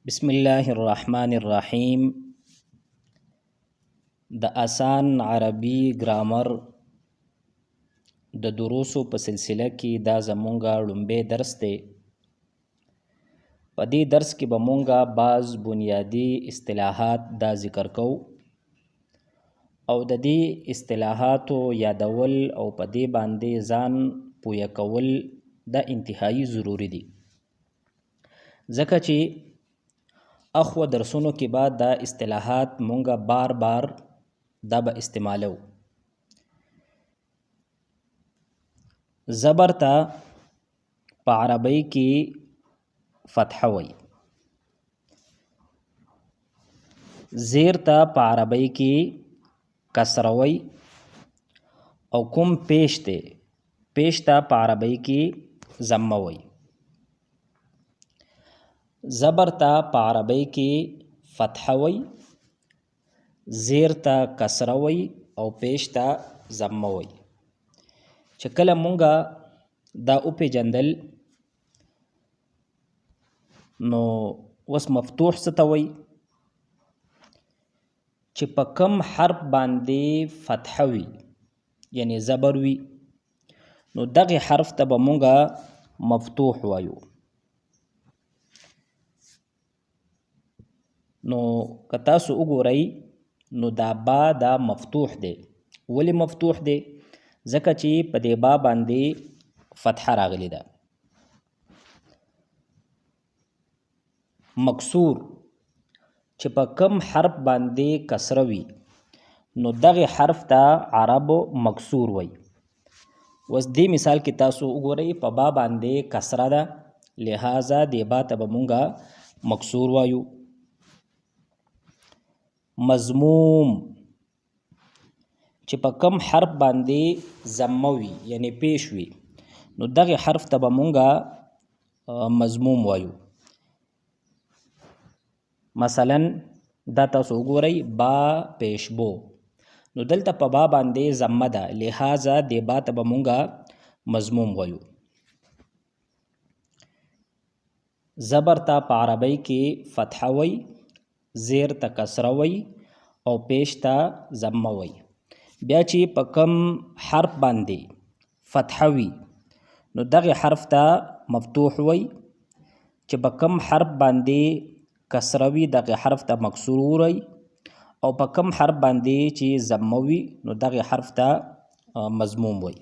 بسم الله الرحمن الرحیم. د آسان عربي ګرامر د دروسو په سلسله کې دا زمونږه لومبی درس دی. په دې درس کې به مونږه بعض بنیادی اصطلاحات دا ذکر کوو او د دې اصطلاحاتو یادول او په دې باندې ځان پوهه کول دا انتهایی ضروری دي، ځکه چې اخو درسونو کې بعد دا اصطلاحات مونږه بار بار دا به استعمالو. زبر ته په عربی کې فتحه وي، زیر ته په عربی کې کسره وي او کوم پیش ته په عربی کې ضمه وي. زبر ته په عربی کې فتحه وي، زیر ته کسره وي او پیش ته ضمه وي. چې کله مونږه دا وپېژندل نو اوس مفتوح څه ته وي؟ چې په کم حرف باندې فتحه وي یعنی زبر وي نو دغه حرف ته به مونږه مفتوح وایو. نو که تاسو وګورئ نو دا با دا مفتوح دی. ولی مفتوح دی؟ ځکه چې په دې با باندې فتحه راغلی ده. مکسور چې په کم حرف باندې کسره وي نو دغه حرف ته عربو مکسور وي. اوس دې مثال کې تاسو وګورئ په با باندې کسره ده، لہذا دې با ته به مونږه مکسور وایو. مضموم چې په کم حرف باندې ضمه وي یعنی پیش وي نو دغه حرف ته به مونږه مضموم وایو. مثلا دا تاسو وګورئ با پیش بو نو دلته په با باندې ضمه ده، لہذا دې با ته به مونږه مضموم وایو. زبر ته په عربی کې فتحه وي، زیر ته کسره وي او پیش ته ضمه وي. بیا چې په کم حرف باندې فتحه وي نو دغه حرف ته مفتوح وي، چې په کم حرف باندې کسره وي دغه حرف ته مکسور وي او په کم حرف باندې چې ضمه وي نو دغه حرف ته مضموم وي.